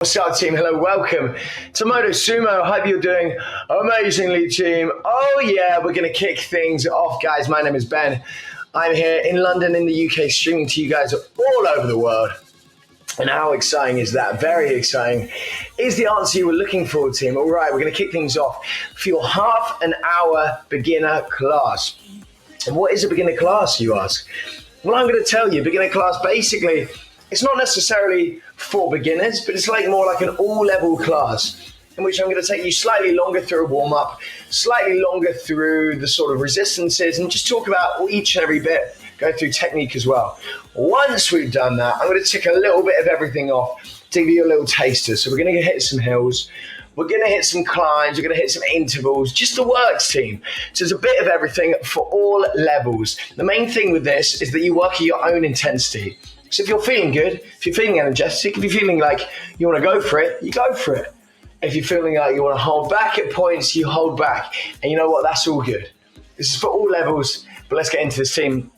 What's up, team? Hello, welcome to Motosumo. I hope you're doing amazingly, team. Oh yeah, we're going to kick things off, guys. My name is Ben. I'm here in London in the UK, streaming to you guys all over the world. And how exciting is that? Very exciting. Is the answer you were looking for, team? All right, we're going to kick things off for your half an hour beginner class. And what is a beginner class, you ask? Well, I'm going to tell you, beginner class, basically, it's not necessarily for beginners, but it's more like an all-level class in which I'm going to take you slightly longer through a warm-up, slightly longer through the sort of resistances, and just talk about each and every bit, go through technique as well. Once we've done that, I'm going to tick a little bit of everything off to give you a little taster. So we're going to hit some hills, we're going to hit some climbs, we're going to hit some intervals, just the works, team. So there's a bit of everything for all levels. The main thing with this is that you work at your own intensity. So if you're feeling good, if you're feeling energetic, if you're feeling like you want to go for it, you go for it. If you're feeling like you want to hold back at points, you hold back. And you know what? That's all good. This is for all levels, but let's get into this, team.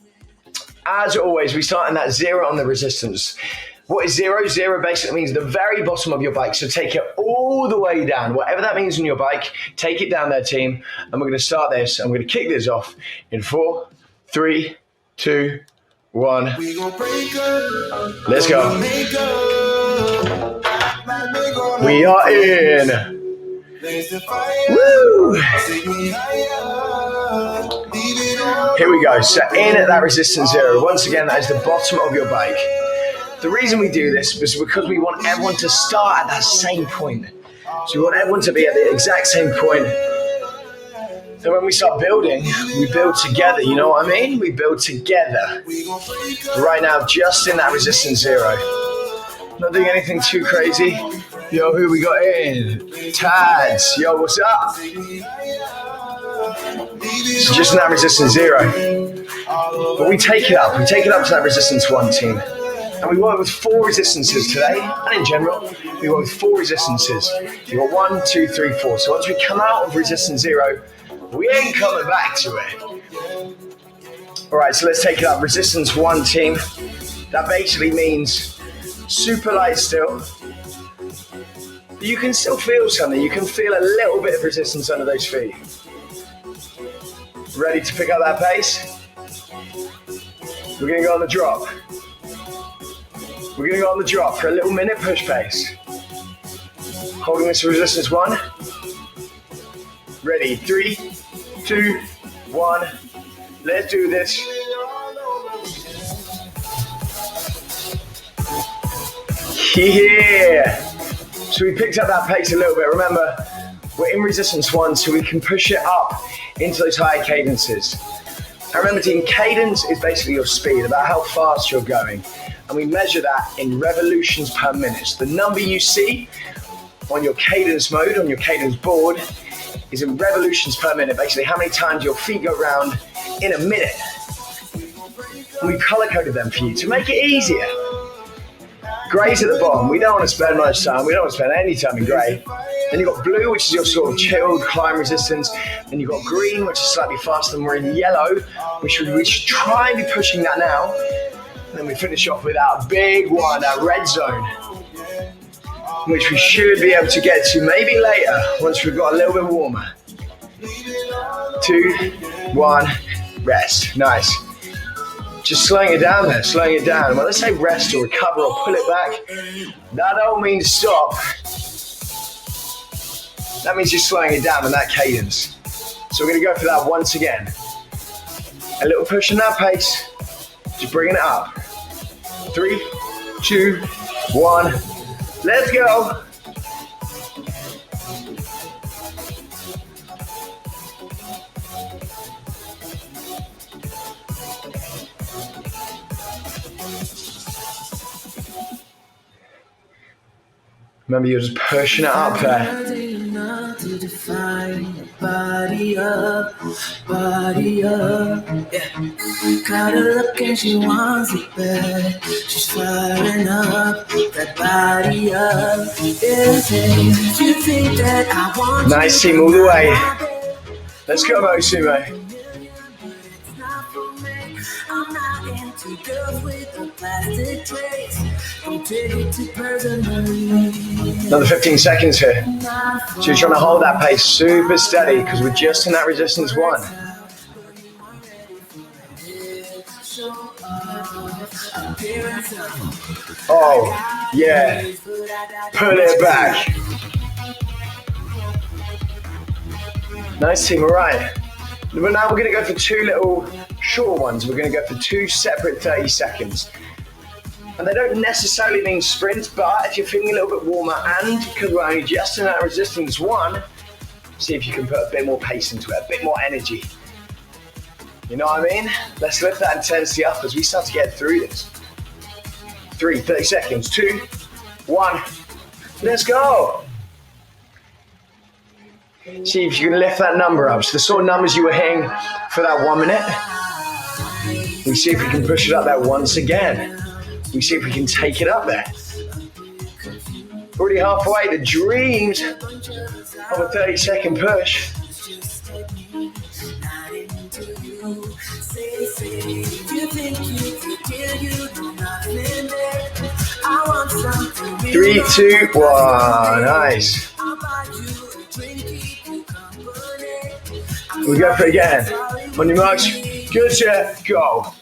As always, we start in that zero on the resistance. What is zero? Zero basically means the very bottom of your bike. So take it all the way down. Whatever that means on your bike, take it down there, team. And we're going to start this. I'm going to kick this off in 4, 3, 2, 1. Let's go. We are in. Woo! Here we go. So in at that resistance zero. Once again, that is the bottom of your bike. The reason we do this is because we want everyone to start at that same point. So we want everyone to be at the exact same point. And when we start building, we build together, you know what I mean? We build together. Right now, just in that resistance zero. Not doing anything too crazy. Yo, who we got in? Tads. Yo, what's up? So just in that resistance zero. But we take it up. We take it up to that resistance 1, team. And we work with 4 resistances today. And in general, we work with 4 resistances. You got 1, 2, 3, 4. So once we come out of resistance 0, we ain't coming back to it. All right, so let's take it up. Resistance 1, team. That basically means super light still. But you can still feel something. You can feel a little bit of resistance under those feet. Ready to pick up that pace? We're going to go on the drop. We're going to go on the drop for a little minute push pace. Holding this resistance 1. Ready, 3, 2, 1. Let's do this. Yeah. So we picked up that pace a little bit. Remember, we're in resistance 1, so we can push it up into those higher cadences. And remember, team, cadence is basically your speed, about how fast you're going. And we measure that in revolutions per minute. So the number you see on your cadence mode, on your cadence board, is in revolutions per minute, basically how many times your feet go round in a minute. And we color-coded them for you to make it easier. Gray's at the bottom. We don't want to spend much time. We don't want to spend any time in gray. Then you've got blue, which is your sort of chilled climb resistance. Then you've got green, which is slightly faster, and we're in yellow, which we should try and be pushing that now. And then we finish off with our big one, our red zone, which we should be able to get to maybe later once we've got a little bit warmer. 2, 1, rest. Nice. Just slowing it down there, slowing it down. When I say rest or recover or pull it back, that don't mean stop. That means you're slowing it down in that cadence. So we're going to go for that once again. A little push in that pace. Just bringing it up. 3, 2, 1. Let's go. Remember, you're just pushing it up there. Body up, yeah. Got her looking, she wants it back. She's firing up, that body up. You think that I want nice team all the way. Let's go, Motosumo. I'm not into girls with Another 15 seconds here. So you're trying to hold that pace super steady because we're just in that resistance one. Oh, yeah. Pull it back. Nice team, all right. But now we're going to go for two little short ones. We're going to go for two separate 30 seconds. And they don't necessarily mean sprints, but if you're feeling a little bit warmer and because we're only just in that resistance one, see if you can put a bit more pace into it, a bit more energy. You know what I mean? Let's lift that intensity up as we start to get through this. 30 seconds, 2, 1, let's go. See if you can lift that number up. So the sort of numbers you were hitting for that 1 minute, we see if we can push it up there once again. We see if we can take it up there. Already halfway, the dreams of a 30-second push. Three, two, one. Nice. We go for it again. On your marks, good, set, go.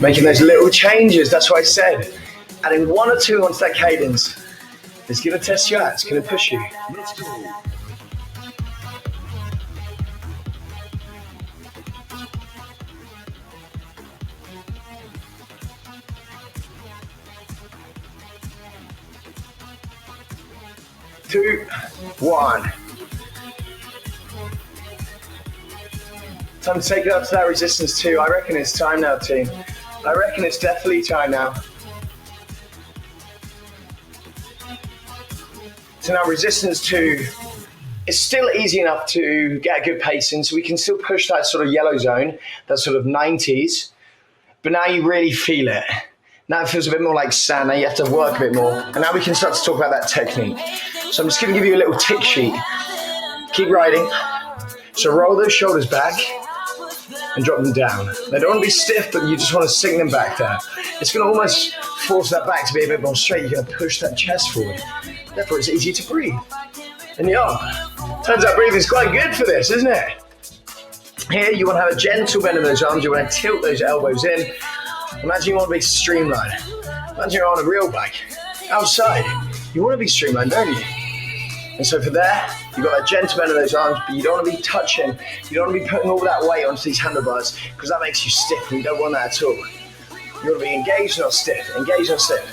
Making those little changes, that's what I said. Adding 1 or 2 onto that cadence. It's going to test you out, it's going to push you. Let's go. Two, one. Time to take it up to that resistance 2. I reckon it's time now, team. I reckon it's definitely time now. So now resistance 2 is still easy enough to get a good pace in, so we can still push that sort of yellow zone, that sort of 90s, but now you really feel it. Now it feels a bit more like sand, now you have to work a bit more, and now we can start to talk about that technique. So I'm just going to give you a little tick sheet. Keep riding. So roll those shoulders back and drop them down. They don't want to be stiff, but you just want to sink them back there. It's going to almost force that back to be a bit more straight. You're going to push that chest forward. Therefore, it's easy to breathe. And you are. Turns out breathing is quite good for this, isn't it? Here, you want to have a gentle bend of those arms. You want to tilt those elbows in. Imagine you want to be streamlined. Imagine you're on a real bike. Outside, you want to be streamlined, don't you? And so for there, you've got that gentle bend of those arms, but you don't want to be touching, you don't want to be putting all that weight onto these handlebars because that makes you stiff and you don't want that at all. You want to be engaged, not stiff. Engaged, not stiff.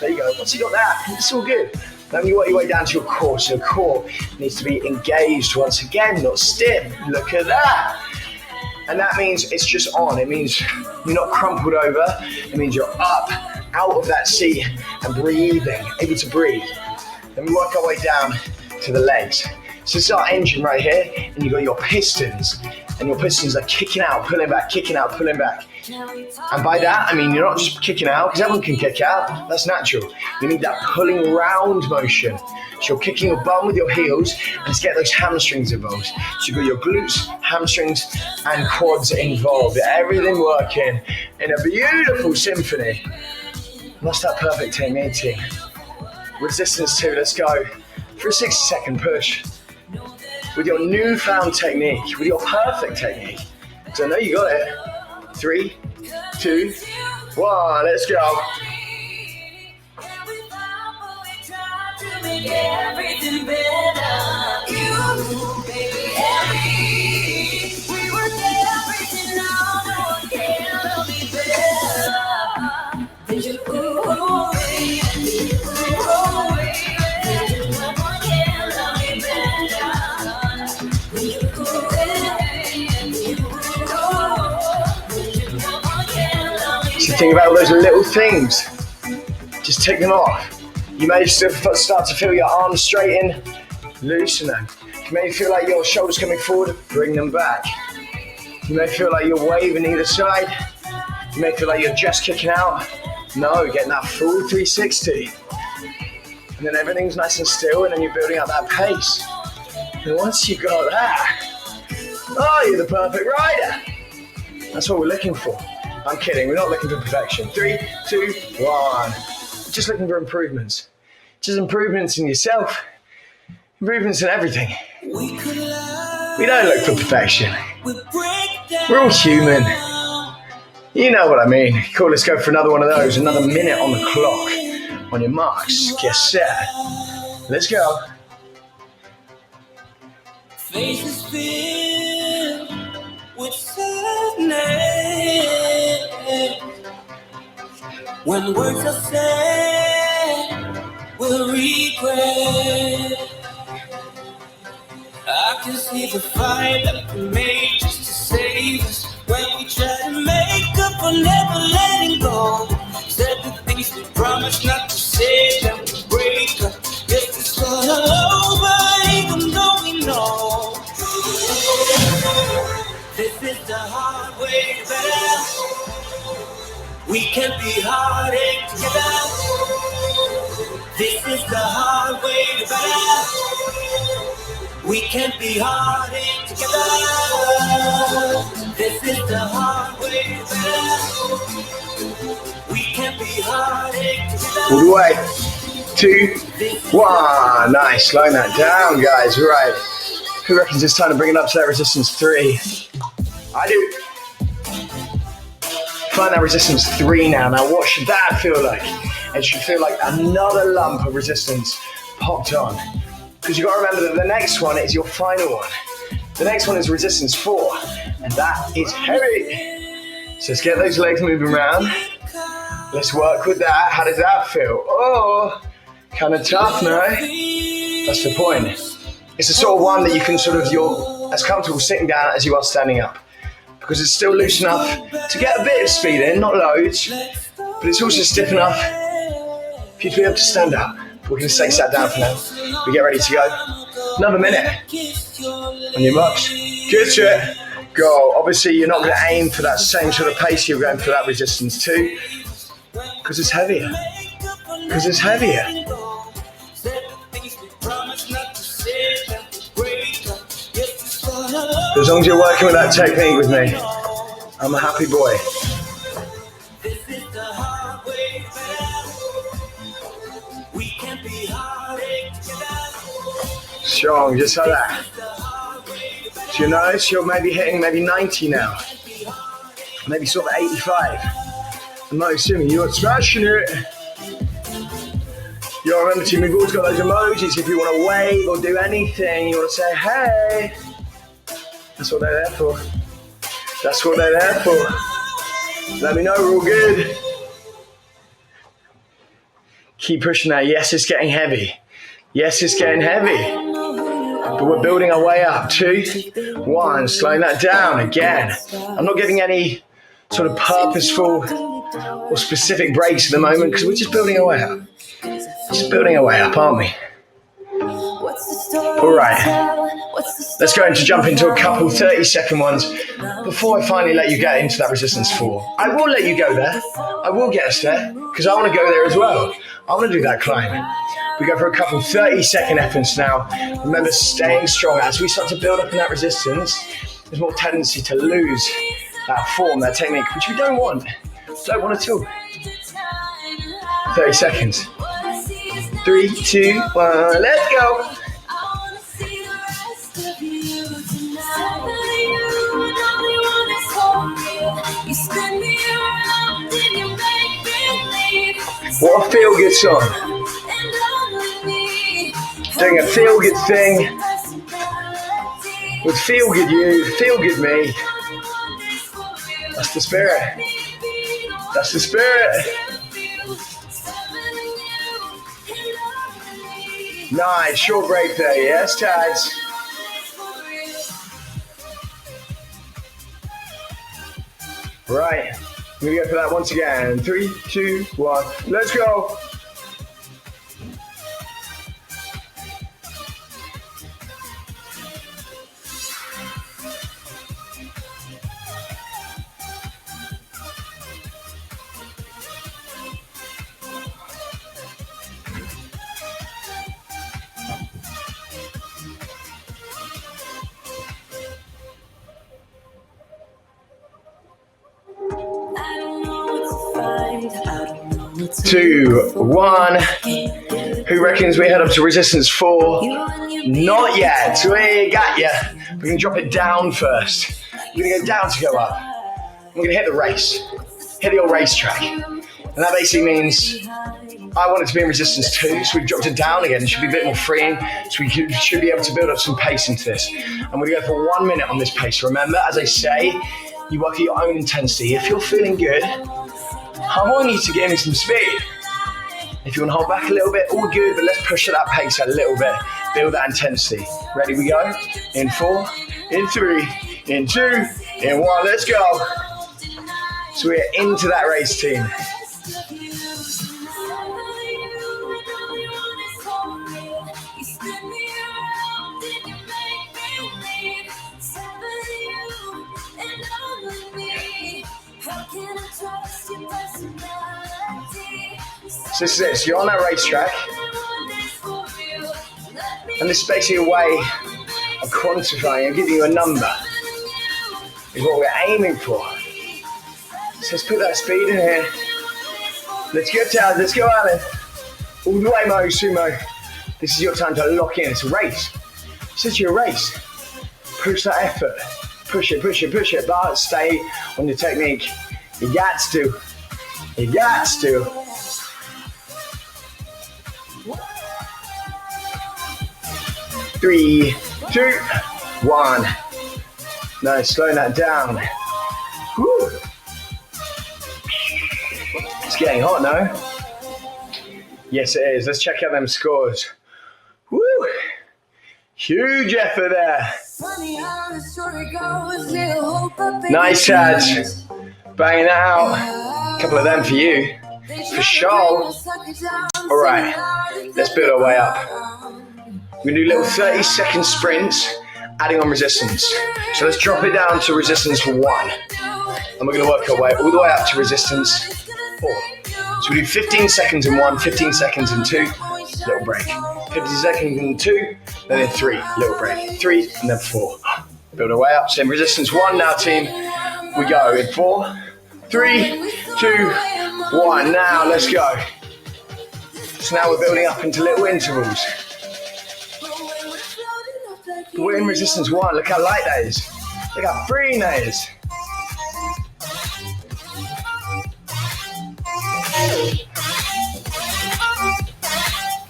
There you go. Once you got that, it's all good. Then you work your way down to your core. So your core needs to be engaged once again, not stiff. Look at that. And that means it's just on. It means you're not crumpled over. It means you're up, out of that seat and breathing, able to breathe. Then we work our way down to the legs. So it's our engine right here, and you've got your pistons, and your pistons are kicking out, pulling back, kicking out, pulling back. And by that, I mean you're not just kicking out, because everyone can kick out, that's natural. You need that pulling round motion. So you're kicking your bum with your heels, and let's get those hamstrings involved. So you've got your glutes, hamstrings, and quads involved. Everything working in a beautiful symphony. What's that perfect technique, team? Resistance 2, let's go. For a 60-second push. With your newfound technique, with your perfect technique. So I know you got it. 3, 2, 1, let's go. Everything better. You, baby, we work everything out. No one can love me better than you. So think about all those little things. Just take them off. You may still start to feel your arms straighten, loosen them. You may feel like your shoulders coming forward, bring them back. You may feel like you're waving either side. You may feel like you're just kicking out. No, getting that full 360. And then everything's nice and still, and then you're building up that pace. And once you've got that, Are you the perfect rider? That's what we're looking for. I'm kidding, we're not looking for perfection. 3, 2, 1. Just looking for improvements. Just improvements in yourself. Improvements in everything. We don't look for perfection. We're all human. You know what I mean. Cool, let's go for another one of those. Another minute on the clock. On your marks, get set. Let's go. Faces filled with sadness. When words are said, we'll regret. I can see the fight that we made just to save us. When we try to make up for never letting go. Said the things we promised not to say, that we break up. Yes, it's all over, even though we know. This is the hard way back. We can't be heartache together. This is the hard way back. We can't be heartache together. This is the hard way back. We can't be heartache together. All the way. 2, 1. Nice. Slowing that down, guys. Right. Who reckons it's time to bring it up to that resistance 3? I do. Find that resistance 3 now. Now, what should that feel like? It should feel like another lump of resistance popped on. Because you've got to remember that the next one is your final one. The next one is resistance 4, and that is heavy. So let's get those legs moving around. Let's work with that. How does that feel? Oh, kind of tough, no? That's the point. It's the sort of one that you can you're as comfortable sitting down as you are standing up. Because it's still loose enough to get a bit of speed in, not loads, but it's also stiff enough for you to be able to stand up. We're going to stay sat down for now. We get ready to go. Another minute. On your marks. Get set. Go. Obviously, you're not going to aim for that same sort of pace you're going for that resistance 2. Because it's heavier. Because it's heavier. As long as you're working with that technique with me, I'm a happy boy. Strong, just like that. So you notice you're maybe hitting 90 now. Maybe sort of 85. I'm not assuming you're smashing it. You remember to, we've always got those emojis. If you want to wave or do anything, you want to say, hey. That's what they're there for. That's what they're there for. Let me know we're all good. Keep pushing that. Yes, it's getting heavy. Yes, it's getting heavy. But we're building our way up. 2, 1. Slowing that down again. I'm not giving any sort of purposeful or specific breaks at the moment because we're just building our way up. Just building our way up, aren't we? All right. Let's go into jump into a couple 30-second ones before I finally let you get into that resistance 4. I will let you go there. I will get us there because I want to go there as well. I want to do that climb. We go for a couple 30-second efforts now. Remember, staying strong. As we start to build up in that resistance, there's more tendency to lose that form, that technique, which we don't want. Don't want at all. 30 seconds. 3, 2, 1, let's go. What a feel-good song. Doing a feel-good thing with feel-good you, feel-good me. That's the spirit. That's the spirit. Nice, short break there, yes, Tads. Right, I'm gonna go for that once again. 3, 2, 1, let's go. 2, 1. Who reckons we head up to resistance 4? Not yet. We got ya. We're going to drop it down first. We're going to go down to go up. We're going to hit the race. Hit the old racetrack. And that basically means I want it to be in resistance 2, so we've dropped it down again. It should be a bit more freeing, so we should be able to build up some pace into this. And we're going to go for 1 minute on this pace. Remember, as I say, you work at your own intensity. If you're feeling good, I want you to get in some speed. If you want to hold back a little bit, all good, but let's push at that pace a little bit. Build that intensity. Ready, we go. In 4, in 3, in 2, in 1. Let's go. So we're into that race, team. So this is it. So you're on that racetrack, and this is basically a way of quantifying and giving you a number. Is what we're aiming for. So let's put that speed in here. Let's go, Taz. Let's go, Alan. All the way, Motosumo. This is your time to lock in. It's a race. This is your race. Push that effort. Push it, push it, push it. But stay on your technique. You got to. You got to. Three, 2, 1. Nice, slowing that down. Woo. It's getting hot now. Yes, it is. Let's check out them scores. Woo! Huge effort there. Nice, Taz. Banging that out. A couple of them for you. For sure. All right, let's build our way up. We're going to do little 30-second sprints, adding on resistance. So let's drop it down to resistance 1. And we're going to work our way all the way up to resistance 4. So we do 15 seconds in 1, 15 seconds in 2, little break. 50 seconds in 2, then in 3, little break. 3, and then 4. Build our way up. So in resistance 1 now, team. We go in 4, 3, 2, 1. Now let's go. So now we're building up into little intervals. But we're in resistance 1. Look how light that is. Look how freeing that is.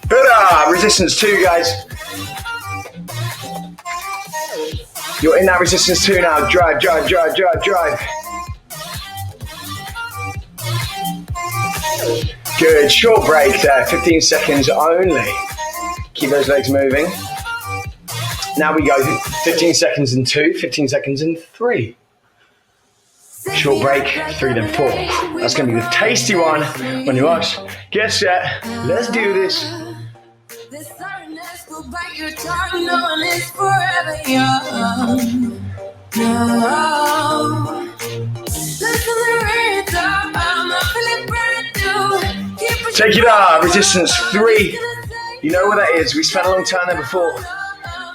Good. Resistance 2, guys. You're in that resistance 2 now. Drive, drive, drive, drive, drive. Good. Short break there. 15 seconds only. Keep those legs moving. Now we go 15 seconds in 2, 15 seconds in 3. Short break, 3 then 4. That's going to be the tasty one when you watch. Get set, let's do this. Take it up, resistance 3. You know what that is, we spent a long time there before.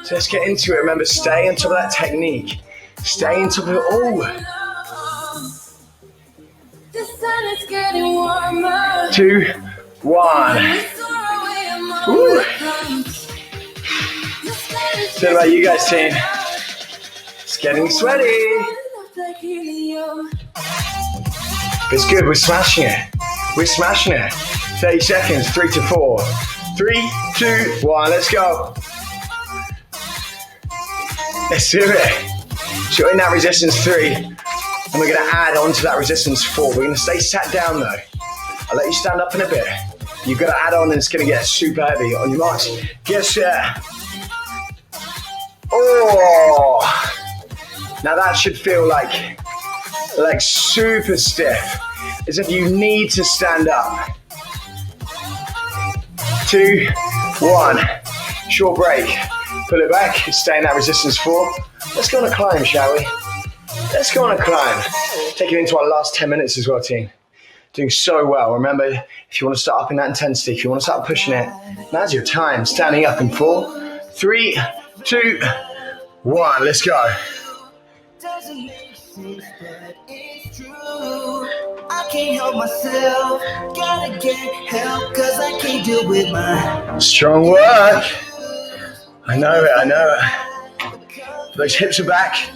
So let's get into it. Remember, stay on top of that technique. Stay on top of it all. 2, 1. Woo. So about you guys, team. It's getting sweaty. It's good. We're smashing it. We're smashing it. 30 seconds. 3 to 4. 3, 2, 1. Let's go. Let's do it. So you're in that resistance 3, and we're going to add on to that resistance 4. We're going to stay sat down though. I'll let you stand up in a bit. You've got to add on, and it's going to get super heavy. On your marks, get set. Oh! Now that should feel like super stiff, as if you need to stand up. 2, 1. Short break. Pull it back, stay in that resistance 4. Let's go on a climb, shall we? Let's go on a climb. Take it into our last 10 minutes as well, team. Doing so well. Remember, if you want to start up in that intensity, if you want to start pushing it, now's your time. Standing up in 4, 3, 2, 1. Let's go. can't help myself. Gotta get help, cause I can't deal with my strong work. I know it. Those hips are back.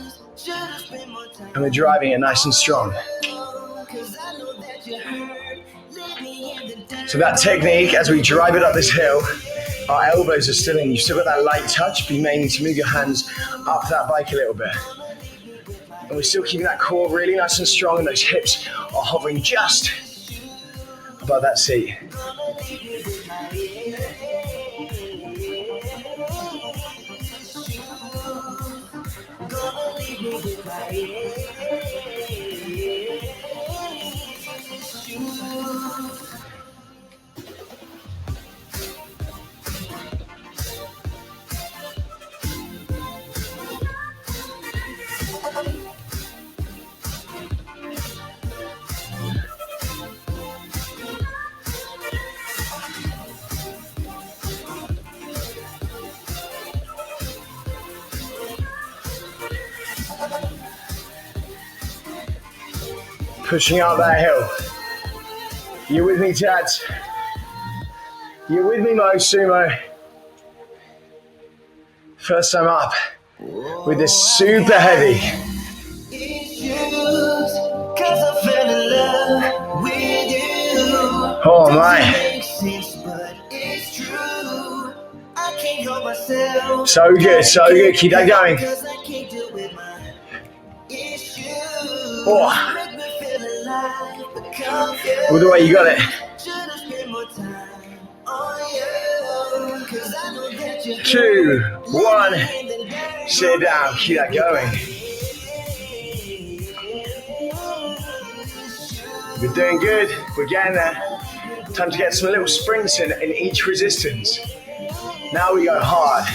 And we're driving it nice and strong. So that technique, as we drive it up this hill, our elbows are still in. You've still got that light touch, but you may need to move your hands up that bike a little bit. And we're still keeping that core really nice and strong, and those hips are hovering just above that seat. Pushing up that hill. You with me, Tats? You with me, Motosumo? First time up with this super heavy. Oh my. So good, so good. Keep that going. Oh. All the way, you got it. 2, 1, sit down, keep that going. We're doing good, we're getting there. Time to get some little sprints in each resistance. Now we go hard.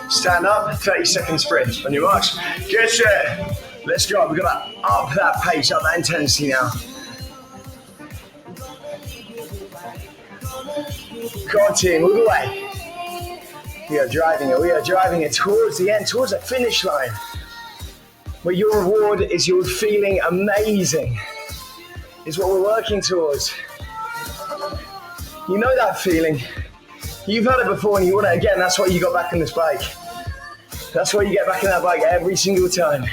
Stand up, 30-second sprint. On your marks, get set. Let's go, we've got to up that pace, up that intensity now. Come on, team, all the way. We are driving it towards the end, towards the finish line. Where your reward is your feeling amazing, is what we're working towards. You know that feeling. You've had it before and you want it again, that's why you got back on this bike. That's why you get back on that bike every single time.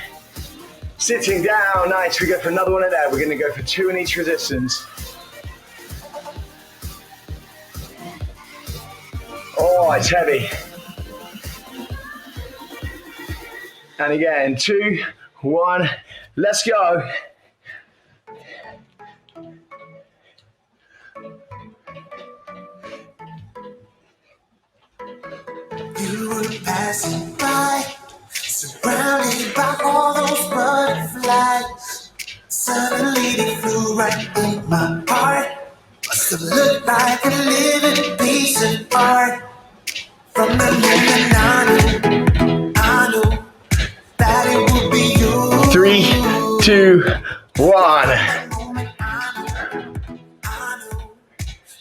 Sitting down, nice, we go for another one of that. We're gonna go for 2 in each resistance. Oh, it's heavy. And again, 2, 1, let's go. You were passing by, surrounded by all those butterflies. Suddenly they flew right in my heart. Must have looked like a living piece of art. From the moment I knew that it would be you. 3, 2, 1. I knew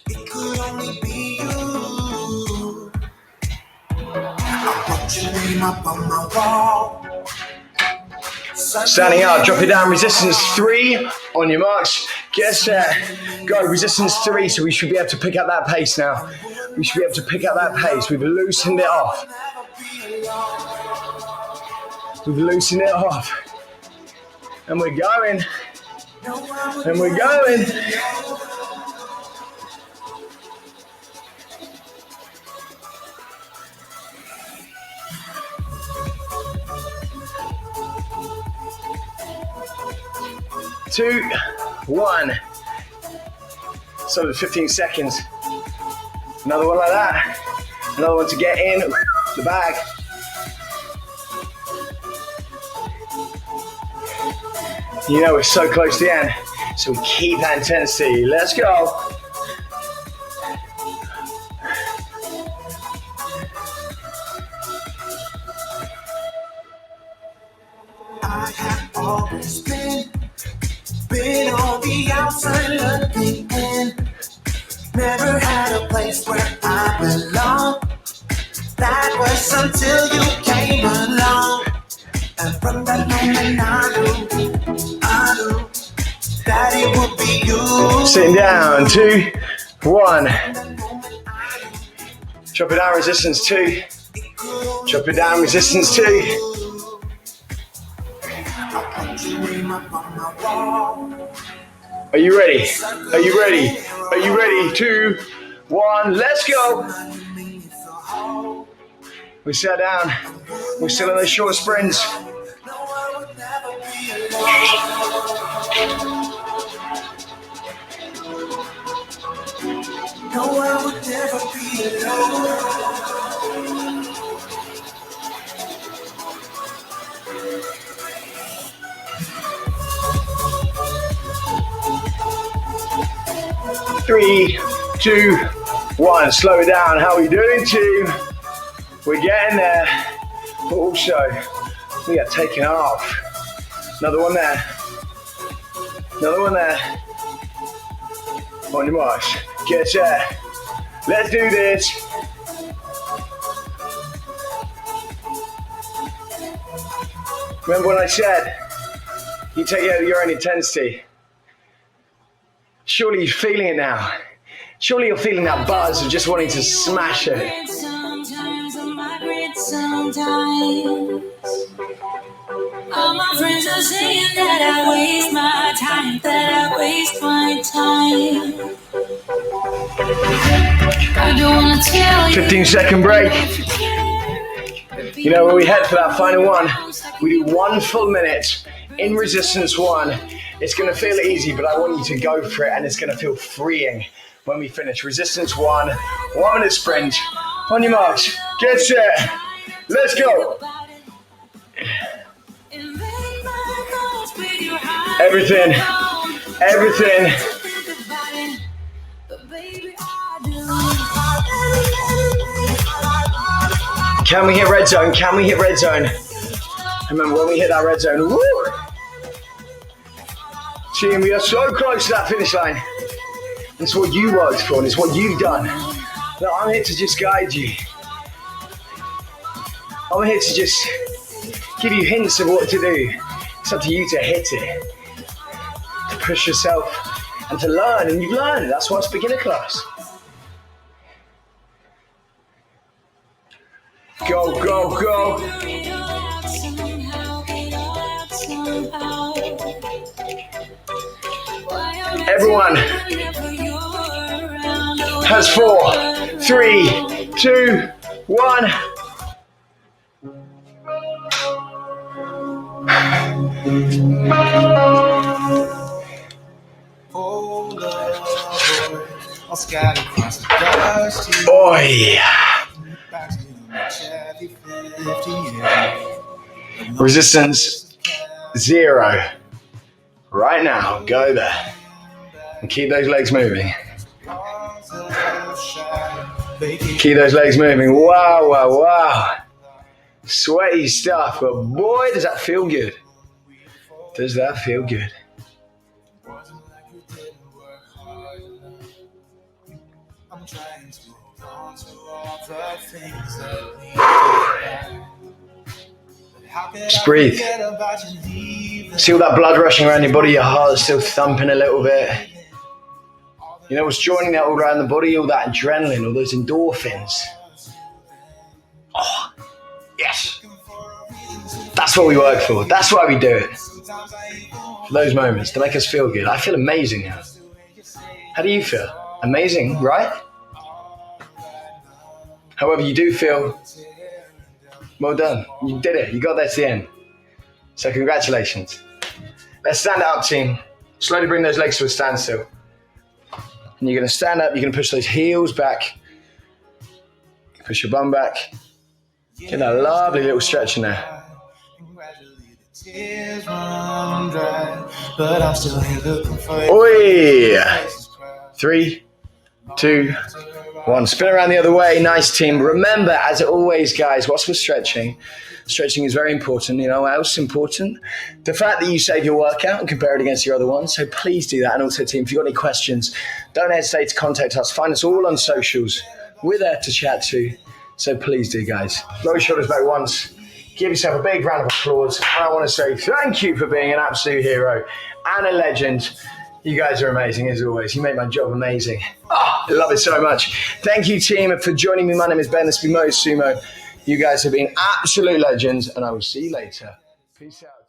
it could only be you. I wrote your name up on my wall. Standing up, drop it down, resistance 3, on your marks, get set, go, resistance 3, so we should be able to pick up that pace now. We should be able to pick up that pace, we've loosened it off. We've loosened it off. And we're going. And we're going. Two, 1. So 15 seconds. Another one like that. Another one to get in the bag. You know we're so close to the end, so we keep that intensity. Let's go. I have always been on the outside looking in. Never had a place where I belong. That was until you came along. And from that moment I knew that it would be you. Sitting down, 2, 1. Drop it down, resistance 2. Drop it down, resistance 2. Are you ready? Are you ready? Are you ready? 2, 1, let's go. We sat down. We're still on those short sprints. No, I would never be alone. 3, 2, 1. Slow it down. How are we doing, team? We're getting there. But also, we are taking off. Another one there. Another one there. On your marks. Get set. Let's do this. Remember when I said, you take it out of your own intensity. Surely you're feeling it now. Surely you're feeling that buzz of just wanting to smash it. Sometimes I'm migrate sometimes. All my friends are saying that I waste my time, that I waste my time. I don't want to tell you. 15-second break. You know, when we head for that final one, we do 1 full minute in resistance 1. It's going to feel easy, but I want you to go for it, and it's going to feel freeing when we finish. Resistance 1, 1 minute sprint. On your marks, get set, let's go. Everything, everything. Can we hit red zone? Can we hit red zone? Remember when we hit that red zone, woo! Team, we are so close to that finish line. It's what you worked for, and it's what you've done. Look, I'm here to just guide you. I'm here to just give you hints of what to do. It's up to you to hit it, to push yourself, and to learn, and you've learned. That's why it's beginner class. Go, go, go. Everyone has 4, 3, 2, 1. Oh yeah. Resistance 0. Right now, go there. And keep those legs moving. Keep those legs moving. Wow, wow, wow. Sweaty stuff, but boy, does that feel good. Does that feel good? Just breathe. See all that blood rushing around your body, your heart's still thumping a little bit. You know what's joining that all around the body? All that adrenaline, all those endorphins. Oh, yes. That's what we work for. That's why we do it. For those moments, to make us feel good. I feel amazing now. How do you feel? Amazing, right? However you do feel, well done. You did it. You got there to the end. So congratulations. Let's stand up, team. Slowly bring those legs to a standstill. And you're going to stand up. You're going to push those heels back. Push your bum back. Get that lovely little stretch in there. Oi! 3, 2, 1. Spin around the other way. Nice, team. Remember, as always, guys, whilst we're stretching, stretching is very important. You know what else is important? The fact that you save your workout and compare it against your other ones. So please do that. And also, team, if you've got any questions, don't hesitate to contact us. Find us all on socials. We're there to chat to. So please do, guys. Lower your shoulders back once. Give yourself a big round of applause. And I want to say thank you for being an absolute hero and a legend. You guys are amazing as always. You make my job amazing. Oh, I love it so much. Thank you, team, for joining me. My name is Ben. This has been Motosumo. You guys have been absolute legends, and I will see you later. Peace out.